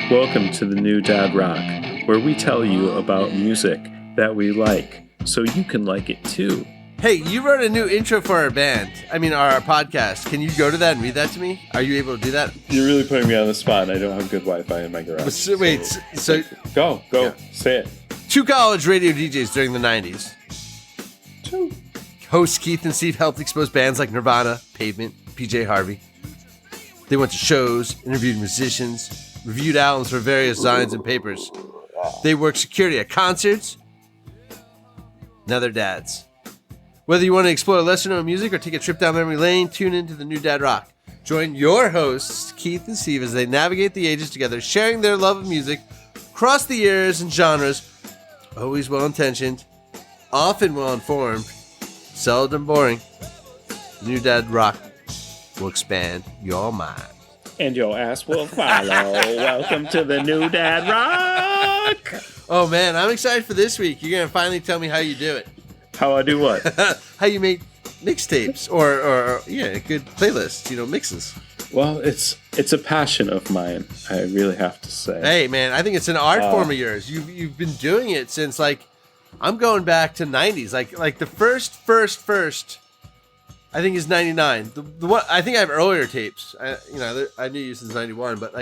Welcome to the New Dad Rock, where we tell you about music that we like, so you can like it too. Hey, you wrote a new intro for our band. Our podcast. Can you go to that and read that to me? Are you able to do that? You're really putting me on the spot. I don't have good Wi-Fi in my garage. So Go, yeah. Say it. Two college radio DJs during the 90s. Two. Hosts Keith and Steve helped expose bands like Nirvana, Pavement, PJ Harvey. They went to shows, interviewed musicians, reviewed albums for various signs and papers. They worked security at concerts. Now they're dads. Whether you want to explore lesser-known music or take a trip down memory lane, tune into the New Dad Rock. Join your hosts, Keith and Steve, as they navigate the ages together, sharing their love of music across the years and genres. Always well-intentioned, often well-informed, seldom boring. New Dad Rock will expand your mind. And your ass will follow. Welcome to the New Dad Rock. Oh, man, I'm excited for this week. You're going to finally tell me how you do it. How I do what? How you make mixtapes or good playlists, mixes. Well, it's a passion of mine, I really have to say. Hey, man, I think it's an art form of yours. You've been doing it since, I'm going back to 90s. Like the first, I think is 99. The one, I think I have earlier tapes. I knew you since 91, but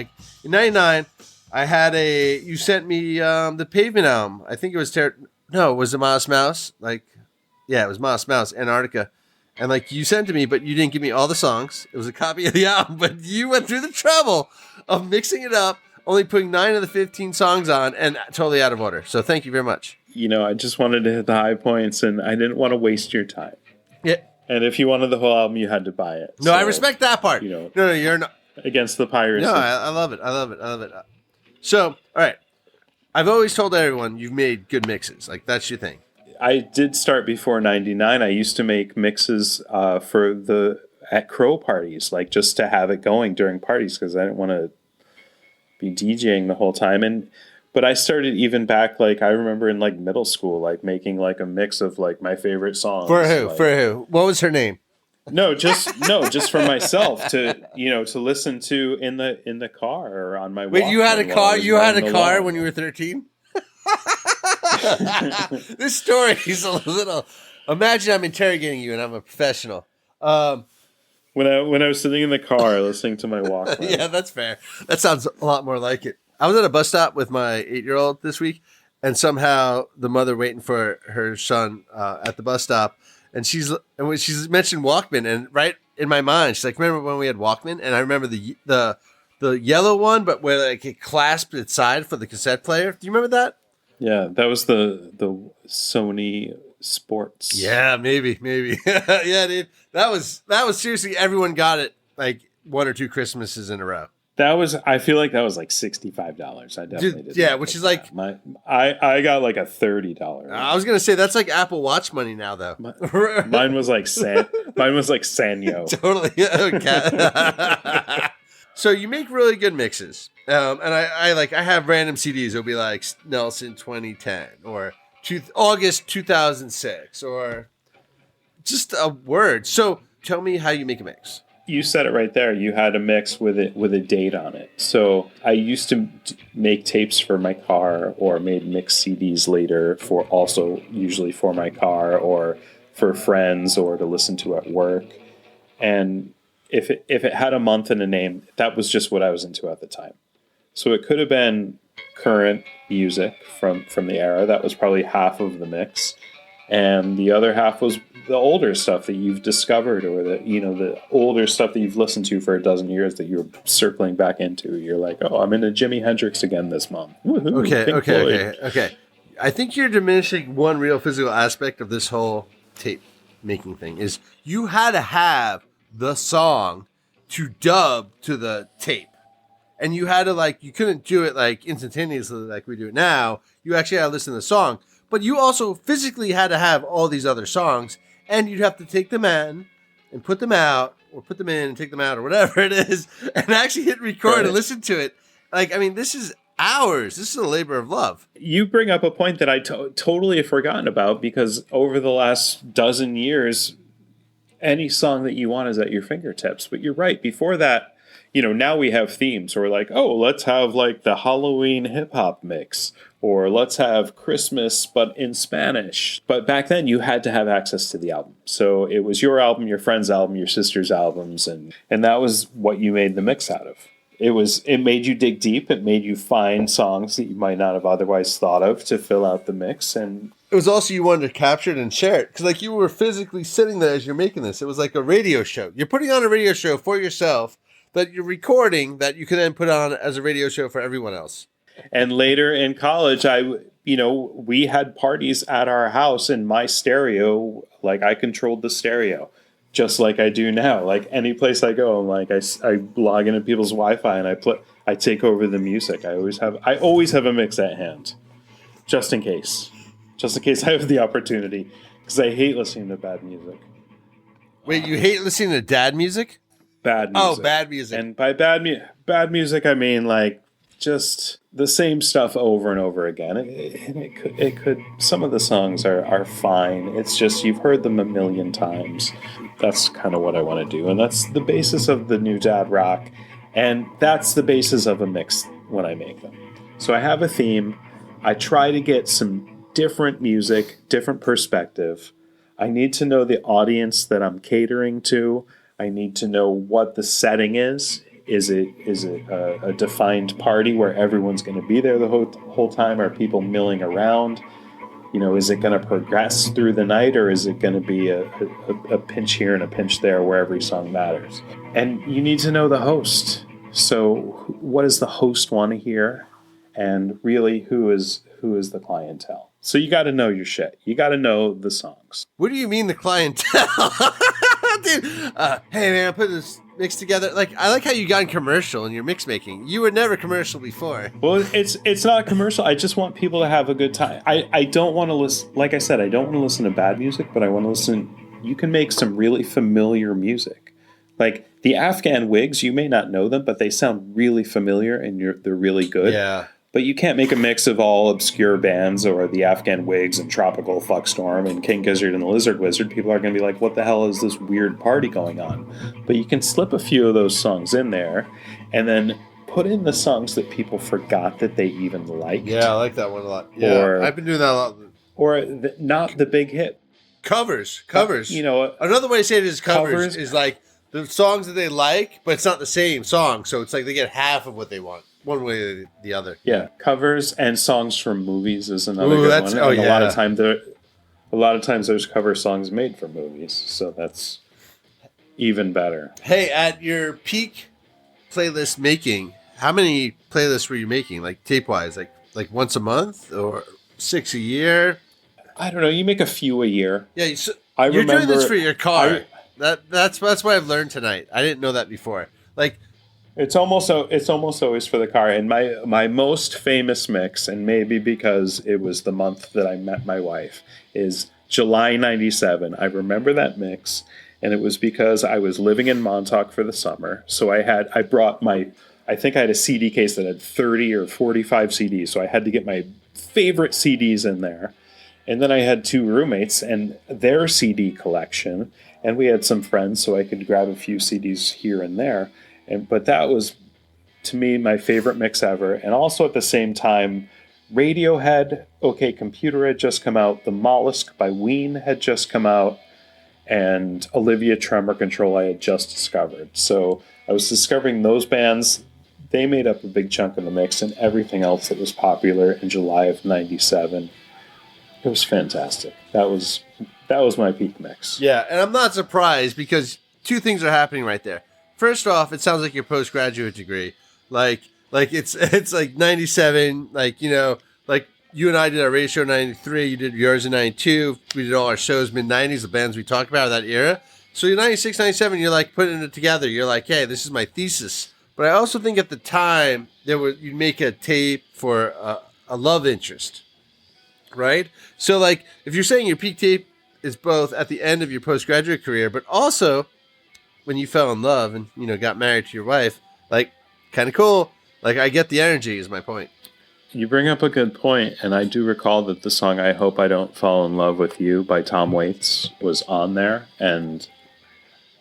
in 99, I had you sent me the Pavement album. I think it was it was the Modest Mouse. It was Modest Mouse, Antarctica. And you sent to me, but you didn't give me all the songs. It was a copy of the album, but you went through the trouble of mixing it up, only putting 9 of the 15 songs on, and totally out of order. So thank you very much. I just wanted to hit the high points, and I didn't want to waste your time. Yeah. And if you wanted the whole album, you had to buy it. No, I respect that part. No, you're not. Against the piracy. No, I love it. So, all right. I've always told everyone you've made good mixes. That's your thing. I did start before 99. I used to make mixes at Crow parties, just to have it going during parties because I didn't want to be DJing the whole time. But I started even back, I remember in middle school, making a mix of my favorite songs. For who? What was her name? just for myself to listen to in the car or on my. Wait, you had a car? You had a car when you were 13? This story is a little. Imagine I'm interrogating you and I'm a professional. When I was sitting in the car listening to my Walkman. Yeah, that's fair. That sounds a lot more like it. I was at a bus stop with my 8-year-old this week, and somehow the mother waiting for her son at the bus stop, and when she's mentioned Walkman, and right in my mind, she's like, "Remember when we had Walkman?" And I remember the yellow one, but where it clasped its side for the cassette player. Do you remember that? Yeah, that was the Sony Sports. Yeah, maybe. Yeah, dude. That was seriously, everyone got it 1 or 2 Christmases in a row. I feel like that was $65. I definitely did. Yeah, which is I got a $30. I was gonna say that's Apple Watch money now, though. Mine was Sanyo. Totally. Okay. So you make really good mixes, and I have random CDs. It'll be Nelson 2010 or August 2006 or just a word. So tell me how you make a mix. You said it right there. You had a mix with a date on it. So I used to make tapes for my car, or made mix CDs later for also usually for my car or for friends or to listen to at work. And if it had a month and a name, that was just what I was into at the time. So it could have been current music from the era. That was probably half of the mix. And the other half was the older stuff that you've discovered, or the older stuff that you've listened to for a dozen years that you're circling back into. You're like, oh, I'm into Jimi Hendrix again this month. Woo-hoo, Okay. I think you're diminishing one real physical aspect of this whole tape making thing is you had to have the song to dub to the tape. And you had to you couldn't do it instantaneously like we do it now. You actually had to listen to the song. But you also physically had to have all these other songs, and you'd have to take them in and put them out, or put them in and take them out, or whatever it is, and actually hit record and listen to it. This is hours. This is a labor of love. You bring up a point that I totally have forgotten about, because over the last dozen years, any song that you want is at your fingertips. But you're right. Before that, now we have themes. Or like, oh, let's have like the Halloween hip hop mix, or let's have Christmas but in Spanish. But back then, you had to have access to the album. So it was your album, your friend's album, your sister's albums, and that was what you made the mix out of. It made you dig deep. It made you find songs that you might not have otherwise thought of to fill out the mix. And it was also you wanted to capture it and share it because like you were physically sitting there as you're making this. It was like a radio show. You're putting on a radio show for yourself that you're recording that you can then put on as a radio show for everyone else. And later in college, we had parties at our house in my stereo. Like I controlled the stereo. Just like I do now. Like any place I go, I'm like I log into people's Wi-Fi and I take over the music. I always have a mix at hand, just in case I have the opportunity, because I hate listening to bad music. Wait, you hate listening to dad music? Bad music. Oh, bad music. And by bad music, I mean like just the same stuff over and over again. It could. Some of the songs are fine. It's just you've heard them a million times. That's kind of what I want to do, and that's the basis of the new dad rock, and that's the basis of a mix when I make them. So I have a theme. I try to get some different music, different perspective. I need to know the audience that I'm catering to. I need to know what the setting is. Is it a defined party where everyone's going to be there the whole time? Are people milling around? Is it going to progress through the night, or is it going to be a pinch here and a pinch there where every song matters? And you need to know the host. So what does the host want to hear? And really, who is the clientele? So you got to know your shit. You got to know the songs. What do you mean the clientele? Dude, hey man, put this mix together. Like, I like how you got in commercial in your mix making. You were never commercial before. Well, it's not commercial. I just want people to have a good time. I don't want to listen. Like I said, I don't want to listen to bad music, but I want to listen. You can make some really familiar music. Like the Afghan Wigs, you may not know them, but they sound really familiar and they're really good. Yeah. But you can't make a mix of all obscure bands or the Afghan Wigs and Tropical Fuckstorm and King Gizzard and the Lizard Wizard. People are going to be like, what the hell is this weird party going on? But you can slip a few of those songs in there and then put in the songs that people forgot that they even liked. Yeah, I like that one a lot. Yeah, I've been doing that a lot. Or not the big hit. Covers. Another way to say it is covers is like the songs that they like, but it's not the same song. So it's like they get half of what they want. One way or the other. Yeah, covers and songs from movies is another good one. Oh, yeah. A lot of times there's cover songs made for movies, so that's even better. Hey, at your peak playlist making, how many playlists were you making, like tape-wise? Like once a month or 6 a year? I don't know. You make a few a year. Yeah, you're doing this for your car. That's what I've learned tonight. I didn't know that before. Like. It's almost always for the car. And my most famous mix, and maybe because it was the month that I met my wife, is July 97. I remember that mix, and it was because I was living in Montauk for the summer. So I had a CD case that had 30 or 45 CDs. So I had to get my favorite CDs in there. And then I had two roommates and their CD collection, and we had some friends, so I could grab a few CDs here and there. But that was, to me, my favorite mix ever. And also at the same time, Radiohead, OK Computer had just come out. The Mollusk by Ween had just come out. And Olivia Tremor Control I had just discovered. So I was discovering those bands. They made up a big chunk of the mix, and everything else that was popular in July of 97. It was fantastic. That was my peak mix. Yeah, and I'm not surprised because two things are happening right there. First off, it sounds like your postgraduate degree. Like it's like 97, like you and I did our radio show in 93, you did yours in 92, we did all our shows mid-90s, the bands we talked about that era. So you're 96, 97, you're like putting it together. You're like, hey, this is my thesis. But I also think at the time, you'd make a tape for a love interest, right? So like, if you're saying your peak tape is both at the end of your postgraduate career, but also when you fell in love and, got married to your wife, like, kind of cool. Like, I get the energy is my point. You bring up a good point, and I do recall that the song I Hope I Don't Fall in Love with You by Tom Waits was on there, and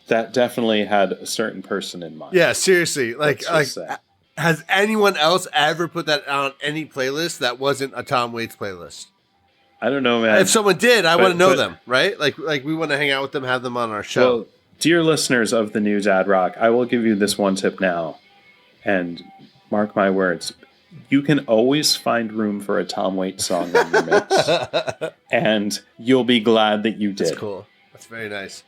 that definitely had a certain person in mind. Yeah, seriously. Let's just say. Has anyone else ever put that on any playlist that wasn't a Tom Waits playlist? I don't know, man. If someone did, I want to know but- them, right? Like we want to hang out with them, have them on our show. Well, dear listeners of the new Dad Rock, I will give you this one tip now, and mark my words. You can always find room for a Tom Waits song on your mix, and you'll be glad that you did. That's cool. That's very nice.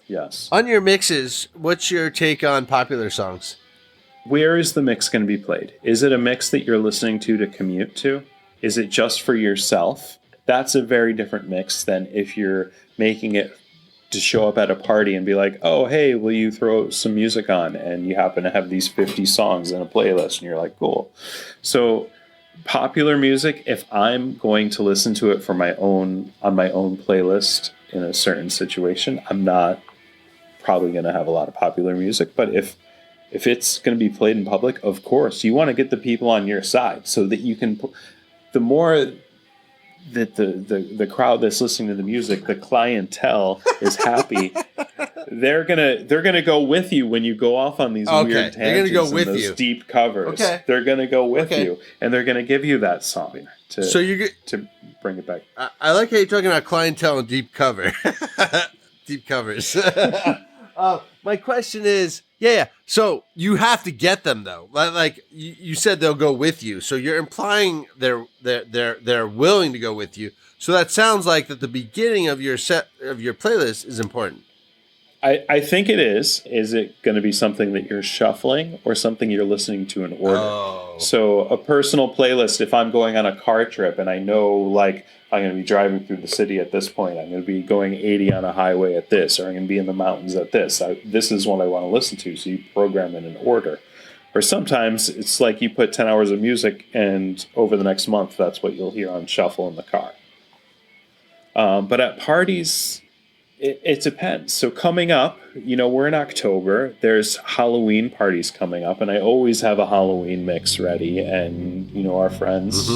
Yes. On your mixes, what's your take on popular songs? Where is the mix going to be played? Is it a mix that you're listening to commute to? Is it just for yourself? That's a very different mix than if you're making it to show up at a party and be like, oh, hey, will you throw some music on? And you happen to have these 50 songs in a playlist, and you're like, cool. So popular music, if I'm going to listen to it on my own playlist in a certain situation, I'm not probably going to have a lot of popular music. But if it's going to be played in public, of course, you want to get the people on your side so that you can. The more that the crowd that's listening to the music, the clientele is happy, they're gonna go with you when you go off on these weird tangents. They're gonna go with and those you. Deep covers. Okay. They're gonna go with Okay. you, and they're gonna give you that song to to bring it back. I like how you're talking about clientele and deep cover, deep covers. My question is, yeah. So you have to get them though. Like you said, they'll go with you. So you're implying they're willing to go with you. So that sounds like that the beginning of your playlist is important. I think it is. Is it going to be something that you're shuffling or something you're listening to in order? Oh. So a personal playlist, if I'm going on a car trip and I know, like, I'm going to be driving through the city at this point, I'm going to be going 80 on a highway at this, or I'm going to be in the mountains at this. This is what I want to listen to, so you program it in order. Or sometimes it's like you put 10 hours of music, and over the next month, that's what you'll hear on shuffle in the car. But at parties, it depends. So coming up, we're in October. There's Halloween parties coming up, and I always have a Halloween mix ready. And, our friends,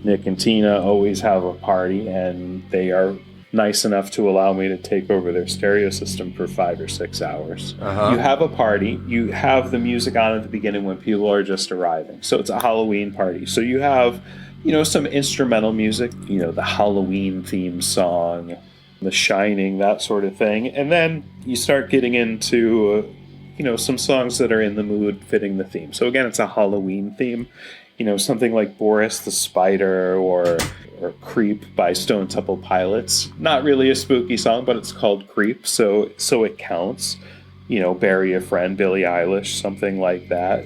Nick and Tina, always have a party, and they are nice enough to allow me to take over their stereo system for 5 or 6 hours. You have a party. You have the music on at the beginning when people are just arriving. So it's a Halloween party. So you have, some instrumental music, the Halloween theme song, The Shining, that sort of thing. And then you start getting into, some songs that are in the mood fitting the theme. So again, it's a Halloween theme. Something like Boris the Spider or Creep by Stone Temple Pilots. Not really a spooky song, but it's called Creep, so it counts. Bury a Friend, Billie Eilish, something like that.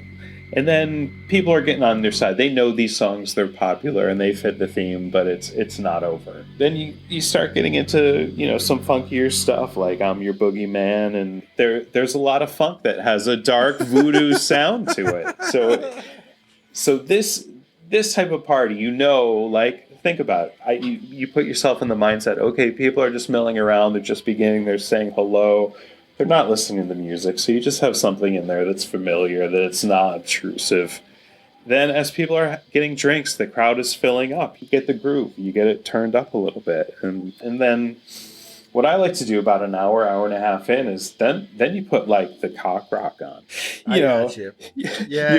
And then people are getting on their side. They know these songs, they're popular, and they fit the theme, but it's not over. Then you start getting into, some funkier stuff, like I'm Your Boogeyman, and there's a lot of funk that has a dark voodoo sound to it. So this type of party, think about it. You put yourself in the mindset, okay, people are just milling around, they're just beginning, they're saying hello. They're not listening to the music, so you just have something in there that's familiar, that it's not obtrusive. Then as people are getting drinks, the crowd is filling up. You get the groove. You get it turned up a little bit. And then what I like to do about an hour and a half in is then you put, like, the cock rock on. You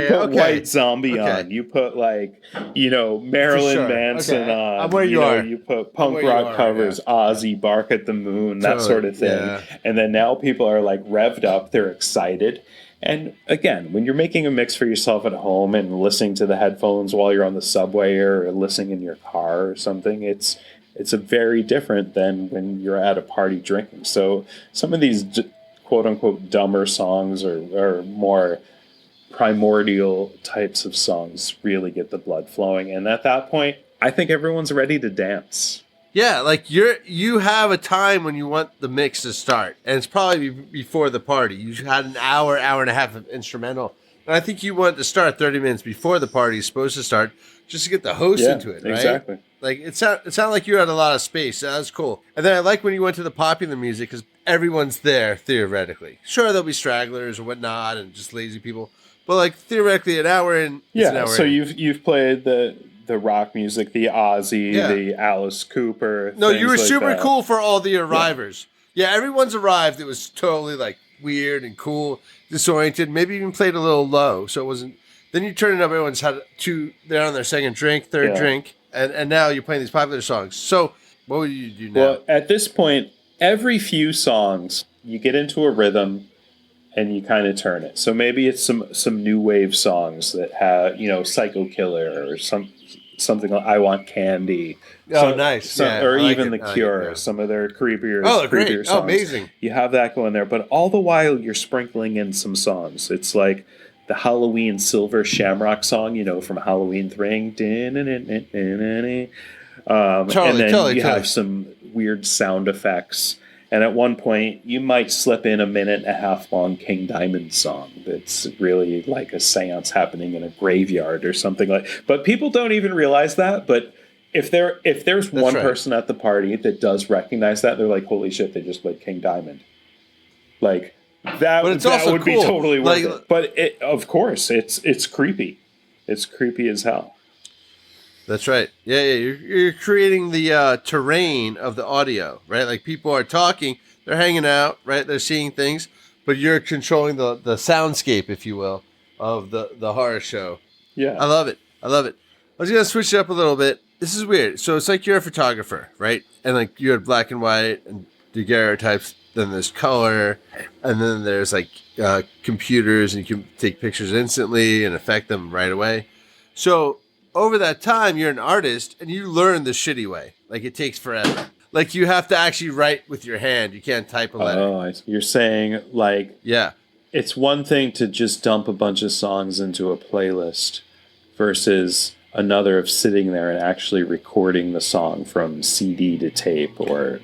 put White Zombie on. You put, like, Marilyn Manson on. I'm where you are. You put punk rock covers, Ozzy, Bark at the Moon, that sort of thing. Yeah. And then now people are, like, revved up. They're excited. And again, when you're making a mix for yourself at home and listening to the headphones while you're on the subway or listening in your car or something, it's a very different than when you're at a party drinking. So some of these quote-unquote dumber songs or more primordial types of songs really get the blood flowing. And at that point, I think everyone's ready to dance. Yeah, like you have a time when you want the mix to start, and it's probably before the party. You had an hour and a half of instrumental, and I think you want to start 30 minutes before the party is supposed to start, just to get the host into it, right? Exactly. Like it sounded like you had a lot of space. That was cool. And then I like when you went to the popular music because everyone's there theoretically. Sure, there'll be stragglers or whatnot and just lazy people, but like theoretically, an hour in. So you've played the rock music, the Ozzy, the Alice Cooper. No, you were like super that. cool for all the arrivers. Yeah, everyone's arrived. It was totally like weird and cool, disoriented, maybe even played a little low. So it wasn't. Then you turn it up, everyone's had they're on their second drink, third drink, and now you're playing these popular songs. So what would you do now? Well, at this point, every few songs, you get into a rhythm and you kind of turn it. So maybe it's some new wave songs that have, Psycho Killer or something like I Want Candy. Oh, nice. Or even The Cure, some of their creepier songs. Oh, amazing. You have that going there. But all the while, you're sprinkling in some songs. It's like the Halloween Silver Shamrock song, from Halloween 3. And then you have some weird sound effects. And at one point, you might slip in a 1.5-minute long King Diamond song that's really like a seance happening in a graveyard or something like. But people don't even realize that. But if there's one person at the party that does recognize that, they're like, "Holy shit! They just played King Diamond." Like that. But that would be totally worth it. But of course, it's creepy. It's creepy as hell. That's right. Yeah. You're creating the terrain of the audio, right? Like people are talking, they're hanging out, right? They're seeing things, but you're controlling the soundscape, if you will, of the horror show. Yeah. I love it. I was going to switch it up a little bit. This is weird. So it's like you're a photographer, right? And like you had black and white and daguerreotypes, then there's color, and then there's like computers, and you can take pictures instantly and affect them right away. So over that time, you're an artist, and you learn the shitty way. Like, it takes forever. Like, you have to actually write with your hand. You can't type a letter. Oh, you're saying, like... Yeah. It's one thing to just dump a bunch of songs into a playlist versus another of sitting there and actually recording the song from CD to tape or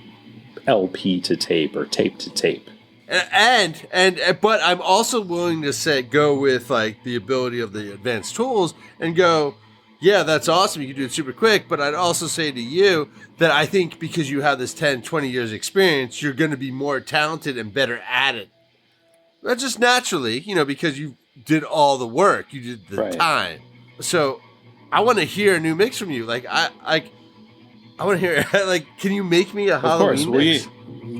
LP to tape or tape to tape. But I'm also willing to go with, like, the ability of the advanced tools and go... Yeah, that's awesome. You can do it super quick. But I'd also say to you that I think because you have this 10, 20 years experience, you're going to be more talented and better at it. Not just naturally, because you did all the work. You did the time. So I want to hear a new mix from you. Like, I want to hear, like, can you make me a Halloween mix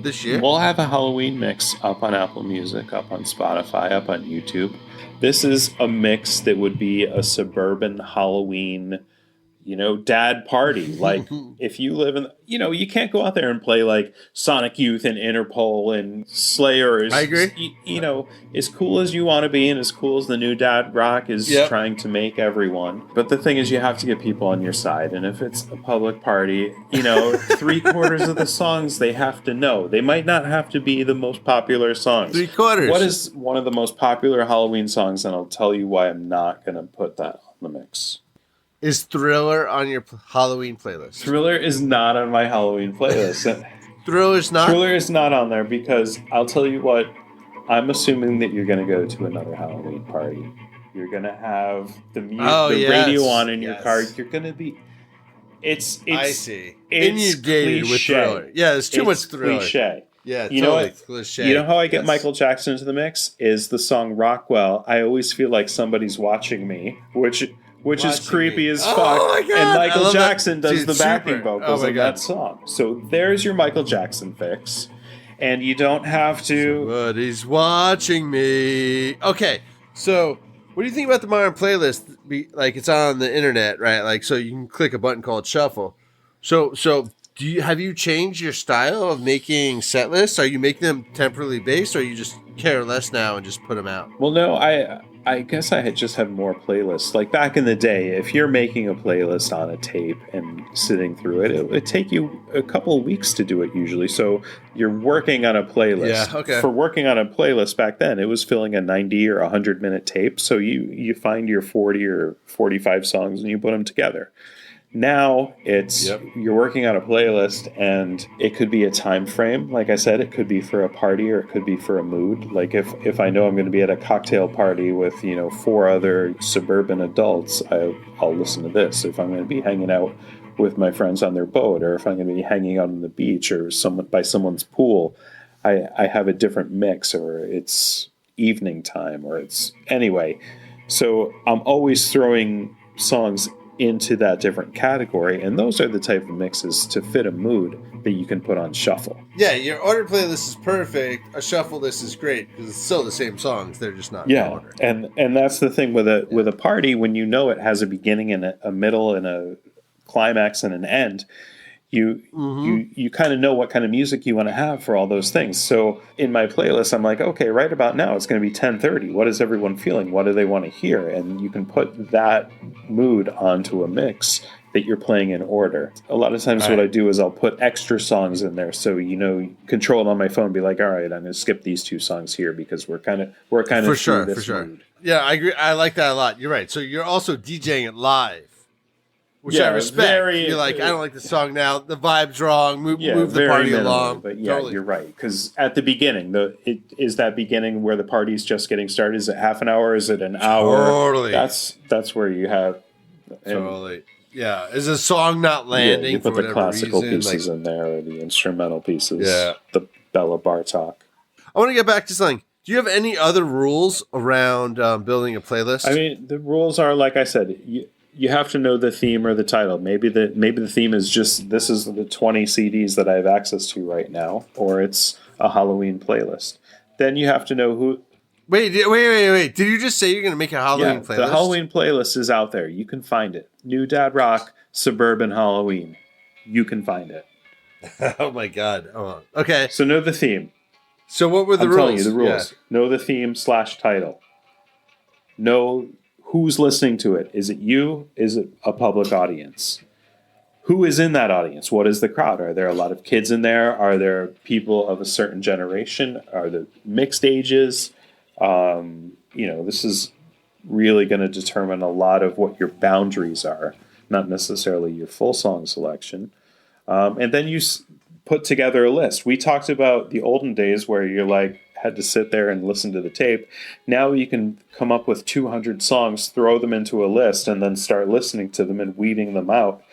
this year? We'll have a Halloween mix up on Apple Music, up on Spotify, up on YouTube. This is a mix that would be a suburban Halloween, dad party. Like, if you live in, you can't go out there and play like Sonic Youth and Interpol and Slayer. I agree. As cool as you want to be and as cool as the new dad rock is trying to make everyone. But the thing is, you have to get people on your side. And if it's a public party, 3/4 of the songs they have to know. They might not have to be the most popular songs. 3/4. What is one of the most popular Halloween songs? And I'll tell you why I'm not going to put that on the mix. Is Thriller on your Halloween playlist? Thriller is not on my Halloween playlist. Thriller's not? Thriller is not on there because I'll tell you what, I'm assuming that you're going to go to another Halloween party. You're going to have the radio on in your car. You're going to be... It's I see. It's inundated with Thriller. Yeah, there's too much Thriller. Cliche. Yeah, you know what? Cliche. You know how I get Michael Jackson into the mix? Is the song Rockwell. I always feel like somebody's watching me, which is creepy as fuck. Oh my God. And Michael Jackson does the backing vocals in that song. So there's your Michael Jackson fix. And you don't have to... Somebody's watching me. Okay, so what do you think about the modern playlist? Like, it's on the internet, right? Like, so you can click a button called shuffle. So have you changed your style of making set lists? Are you making them temporally based, or you just care less now and just put them out? Well, no, I guess I just have more playlists. Like back in the day, if you're making a playlist on a tape and sitting through it, it would take you a couple of weeks to do it usually. So you're working on a playlist. Yeah, okay. For working on a playlist back then, it was filling a 90 or 100-minute tape. So you find your 40 or 45 songs and you put them together. Now it's you're working on a playlist and it could be a time frame. Like I said, it could be for a party or it could be for a mood. Like if I know I'm going to be at a cocktail party with 4 other suburban adults, I'll listen to this. If I'm going to be hanging out with my friends on their boat, or if I'm going to be hanging out on the beach or by someone's pool, I have a different mix, or it's evening time, or it's anyway. So I'm always throwing songs into that different category. And those are the type of mixes to fit a mood that you can put on shuffle. Yeah, your order playlist is perfect. A shuffle list is great because it's still the same songs. They're just not in order. And that's the thing with a party, when you know it has a beginning and a middle and a climax and an end. You kind of know what kind of music you want to have for all those things. So in my playlist, I'm like, okay, right about now it's going to be 10:30. What is everyone feeling? What do they want to hear? And you can put that mood onto a mix that you're playing in order. A lot of times what I do is I'll put extra songs in there. So, control it on my phone, be like, all right, I'm going to skip these 2 songs here because we're kind of for sure. mood. Yeah, I agree. I like that a lot. You're right. So you're also DJing it live. Which I respect. You're like, I don't like the song now. The vibe's wrong. Move the party along. But yeah, totally. You're right. Because at the beginning, is that beginning where the party's just getting started? Is it half an hour? Is it an hour? Totally. That's where you have. Totally. Yeah. Is a song not landing? You put for the classical reason, pieces in there, or the instrumental pieces. Yeah. The Bella Bartok. I want to get back to something. Do you have any other rules around building a playlist? I mean, the rules are, like I said, you have to know the theme or the title. Maybe the theme is just, this is the 20 CDs that I have access to right now, or it's a Halloween playlist. Then you have to know who. Wait. Did you just say you're going to make a Halloween playlist? The Halloween playlist is out there. You can find it. New Dad Rock, Suburban Halloween. You can find it. Oh my God. Oh, okay. So know the theme. So what were the rules? I'm telling you the rules. Yeah. Know the theme / title. Know who's listening to it. Is it you? Is it a public audience? Who is in that audience? What is the crowd? Are there a lot of kids in there? Are there people of a certain generation? Are there mixed ages? This is really going to determine a lot of what your boundaries are, not necessarily your full song selection. And then you put together a list. We talked about the olden days where you're like, had to sit there and listen to the tape. Now you can come up with 200 songs, throw them into a list, and then start listening to them and weeding them out.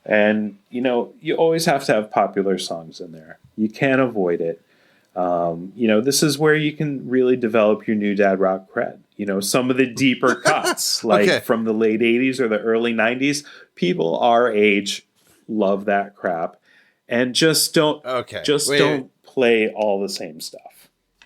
And, you always have to have popular songs in there. You can't avoid it. This is where you can really develop your New Dad Rock cred. Some of the deeper cuts, like from the late 80s or the early 90s, people our age love that crap. And just don't play all the same stuff.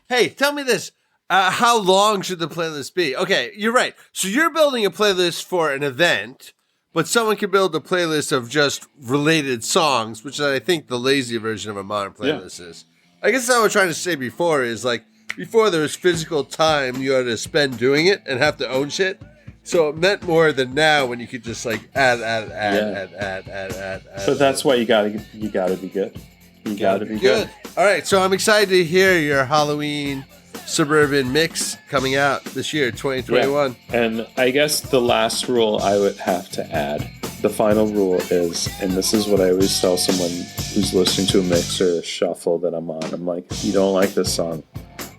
Hey, tell me this. How long should the playlist be? Okay, you're right. So you're building a playlist for an event, but someone can build a playlist of just related songs, which I think the lazy version of a modern playlist is. I guess what I was trying to say before is, like, before there was physical time you had to spend doing it and have to own shit. So it meant more than now when you could just, like, add. But that's why you gotta be good. You gotta be good. All right, so I'm excited to hear your Halloween Suburban mix coming out this year, 2021. Yeah. And I guess the last rule I would have to add, the final rule is, and this is what I always tell someone who's listening to a mix or a shuffle that I'm on, I'm like, if you don't like this song,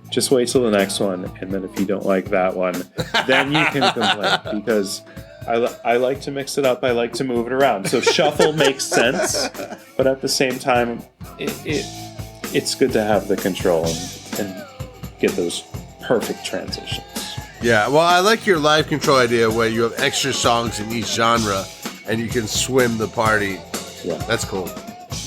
just wait till the next one, and then if you don't like that one, then you can complain, because I like to mix it up. I like to move it around. So shuffle makes sense, but at the same time, it's good to have the control and get those perfect transitions. Yeah, well, I like your live control idea where you have extra songs in each genre and you can swim the party. Yeah. That's cool.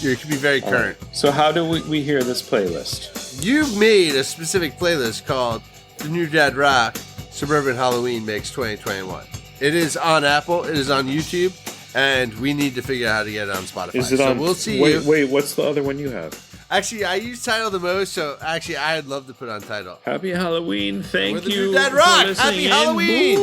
You can be very current. Right. So how do we hear this playlist? You've made a specific playlist called The New Dad Rock Suburban Halloween Mix 2021. It is on Apple, it is on YouTube, and we need to figure out how to get it on Spotify. Is it on? So we'll see. Wait, what's the other one you have? Actually, I use Tidal the most, so actually, I'd love to put on Tidal. Happy Halloween! Thank you. New Dad Rock. Happy Halloween!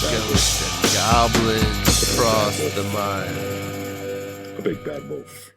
Ghosts and goblins across the mine. A big bad wolf.